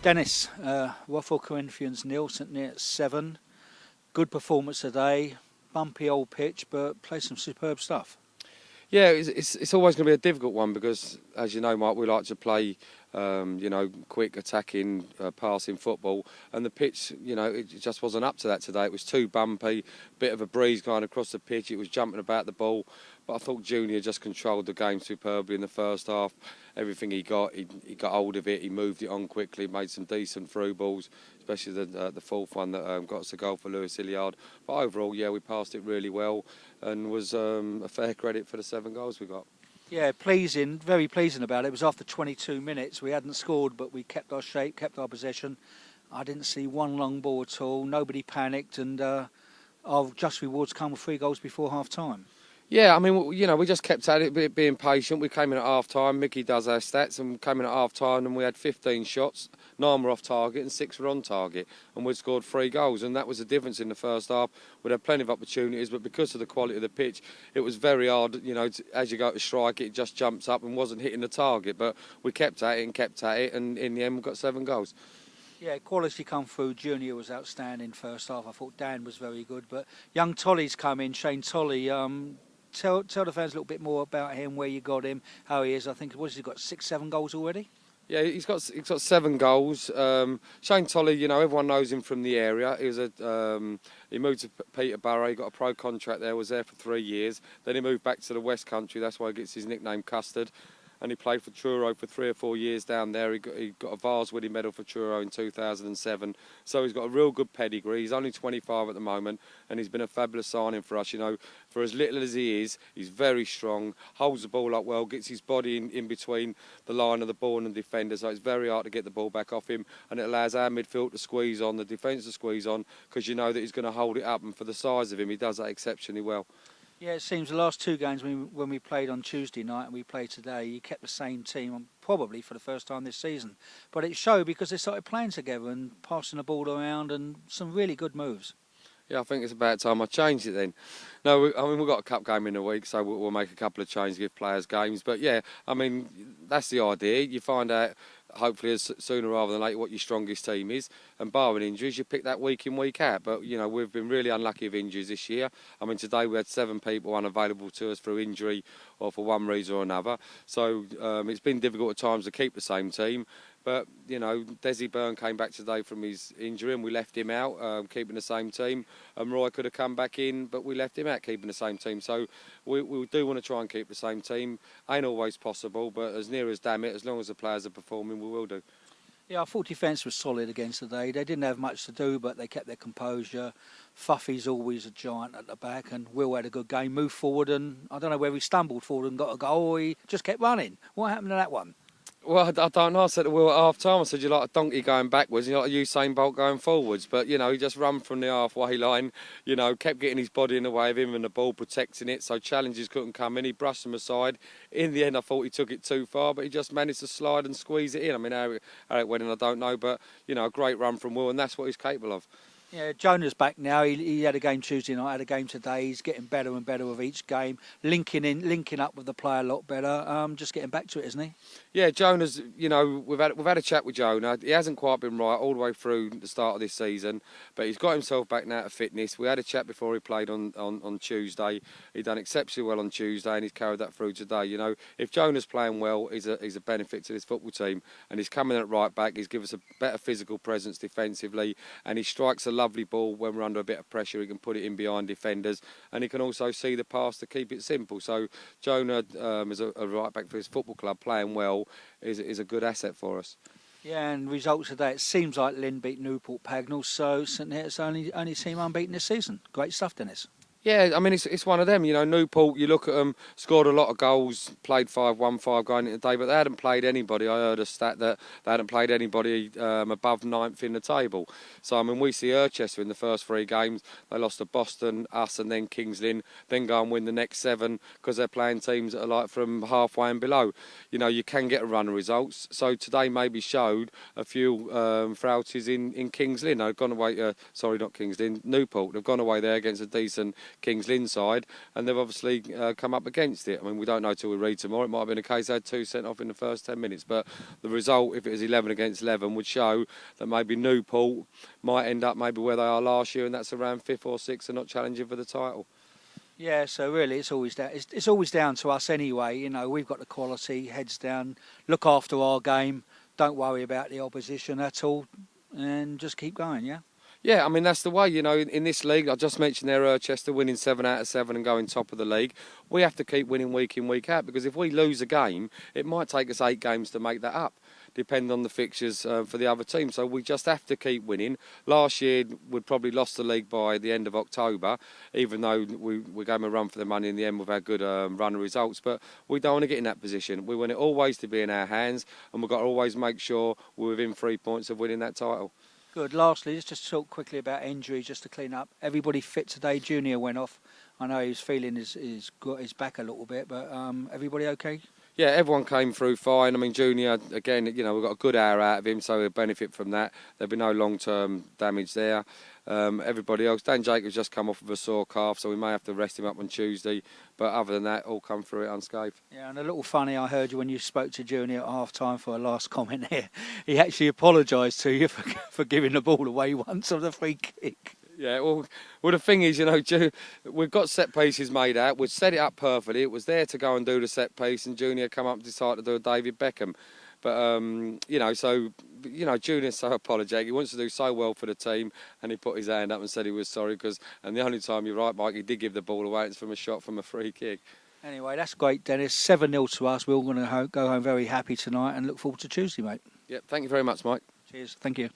Dennis, Rothwell Corinthians 0, St Neots 7. Good performance today. Bumpy old pitch, but played some superb stuff. Yeah, it's always going to be a difficult one because, as you know, Mike, we like to play, quick attacking, passing football, and the pitch, it just wasn't up to that today. It was too bumpy, bit of a breeze going across the pitch. It was jumping about the ball, but I thought Junior just controlled the game superbly in the first half. Everything he got hold of it. He moved it on quickly, made some decent through balls, especially the fourth one that got us a goal for Lewis Hilliard. But overall, yeah, we passed it really well and was a fair credit for the 7 goals we got. Yeah, pleasing, very pleasing about it. It was after 22 minutes. We hadn't scored, but we kept our shape, kept our possession. I didn't see one long ball at all. Nobody panicked, and our just rewards come with 3 goals before half-time. Yeah, I mean, we just kept at it, being patient. We came in at half-time. Mickey does our stats, and we came in at half-time, and we had 15 shots. 9 were off target, and 6 were on target, and we'd scored 3 goals, and that was the difference in the first half. We'd had plenty of opportunities, but because of the quality of the pitch, it was very hard. As you go to strike, it just jumps up and wasn't hitting the target. But we kept at it, and in the end, we got 7 goals. Yeah, quality come through. Junior was outstanding first half. I thought Dan was very good, but young Tolly's come in. Shane Tolly. Tell the fans a little bit more about him, where you got him, how he is. I think he got 6, 7 goals already. Yeah, he's got 7 goals. Shane Tolley, everyone knows him from the area. He moved to Peterborough. He got a pro contract there. Was there for 3 years. Then he moved back to the West Country. That's why he gets his nickname Custard. And he played for Truro for 3 or 4 years down there. He got a Vars winning medal for Truro in 2007. So he's got a real good pedigree. He's only 25 at the moment, and he's been a fabulous signing for us. For as little as he is, he's very strong, holds the ball up well, gets his body in between the line of the ball and the defender. So it's very hard to get the ball back off him, and it allows our midfield to squeeze on, the defence to squeeze on, because you know that he's going to hold it up. And for the size of him, he does that exceptionally well. Yeah, it seems the last 2 games when we played on Tuesday night and we played today, you kept the same team, probably for the first time this season. But it showed because they started playing together and passing the ball around and some really good moves. Yeah, I think it's about time I changed it then. No, we've got a cup game in a week, so we'll make a couple of changes, give players games. But yeah, I mean, that's the idea. You find out, hopefully, sooner rather than later, what your strongest team is. And barring injuries, you pick that week in, week out. But, we've been really unlucky with injuries this year. I mean, today we had 7 people unavailable to us through injury or for one reason or another. So it's been difficult at times to keep the same team. But, Desi Byrne came back today from his injury and we left him out, keeping the same team. And Roy could have come back in, but we left him out, keeping the same team. So we do want to try and keep the same team. Ain't always possible, but as near as damn it, as long as the players are performing, we will do. Yeah, I thought defence was solid against today. They didn't have much to do, but they kept their composure. Fuffy's always a giant at the back, and Will had a good game, moved forward, and I don't know where he stumbled forward and got a goal, or he just kept running. What happened to that one? Well, I don't know. I said to Will at half-time, I said, you're like a donkey going backwards, you're like a Usain Bolt going forwards. But, he just ran from the halfway line, kept getting his body in the way of him and the ball protecting it, so challenges couldn't come in. He brushed them aside. In the end, I thought he took it too far, but he just managed to slide and squeeze it in. I mean, how it went in, I don't know, but, a great run from Will, and that's what he's capable of. Yeah, Jonah's back now. He had a game Tuesday night, had a game today. He's getting better and better with each game, linking up with the player a lot better. Just getting back to it, isn't he? Yeah, Jonah's. We've had a chat with Jonah. He hasn't quite been right all the way through the start of this season, but he's got himself back now to fitness. We had a chat before he played on Tuesday. He done exceptionally well on Tuesday, and he's carried that through today. If Jonah's playing well, he's a benefit to this football team, and he's coming at right back. He's given us a better physical presence defensively, and he strikes a lovely ball when we're under a bit of pressure. He can put it in behind defenders, and he can also see the pass to keep it simple. So Jonah, as a right back for his football club, playing well, is a good asset for us. Yeah, and results today, it seems like Lynn beat Newport Pagnell, so St Neots only team unbeaten this season. Great stuff, Dennis. Yeah, I mean, it's one of them. Newport, you look at them, scored a lot of goals, played 5-1-5 going into the day, but they hadn't played anybody. I heard a stat that they hadn't played anybody above 9th in the table. So, I mean, we see Urchester in the first 3 games. They lost to Boston, us, and then Kings Lynn, then go and win the next 7 because they're playing teams that are like from halfway and below. You can get a run of results. So today maybe showed a few frailties in Kings Lynn. They've gone away, sorry, not Kings Lynn, Newport. They've gone away there against a decent Kings Lynn side, and they've obviously come up against it. I mean, we don't know till we read tomorrow. It might have been a case they had 2 sent off in the first 10 minutes, but the result, if it was 11 against 11, would show that maybe Newport might end up maybe where they are last year, and that's around 5th or 6th and not challenging for the title. Yeah, so really it's always down. It's always down to us anyway. You know, we've got the quality, heads down, look after our game, don't worry about the opposition at all, and just keep going. Yeah. Yeah, I mean, that's the way, you know, in this league. I just mentioned there Chester winning 7 out of 7 and going top of the league. We have to keep winning week in, week out, because if we lose a game, it might take us 8 games to make that up, depending on the fixtures for the other team. So we just have to keep winning. Last year, we'd probably lost the league by the end of October, even though we gave them a run for the money in the end with our good run of results. But we don't want to get in that position. We want it always to be in our hands, and we've got to always make sure we're within 3 points of winning that title. Good. Lastly, let's just talk quickly about injuries, just to clean up. Everybody fit today. Junior went off. I know he's feeling his back a little bit, but everybody okay? Yeah, everyone came through fine. I mean, Junior, again, you know, we've got a good hour out of him, so we'll benefit from that. There'll be no long-term damage there. Everybody else, Dan Jacobs just come off of a sore calf, so we may have to rest him up on Tuesday. But other than that, all come through it unscathed. Yeah, and a little funny, I heard you when you spoke to Junior at half-time for a last comment here. He actually apologised to you for giving the ball away once on the free kick. Yeah, well, the thing is, you know, we've got set pieces made out. We've set it up perfectly. It was there to go and do the set piece, and Junior come up and decided to do a David Beckham. But, you know, so, you know, Junior's so apologetic. He wants to do so well for the team, and he put his hand up and said he was sorry, and the only time, you're right, Mike, he did give the ball away. It's from a shot from a free kick. Anyway, that's great, Dennis. 7-0 to us. We're all going to go home very happy tonight and look forward to Tuesday, mate. Yeah, thank you very much, Mike. Cheers. Thank you.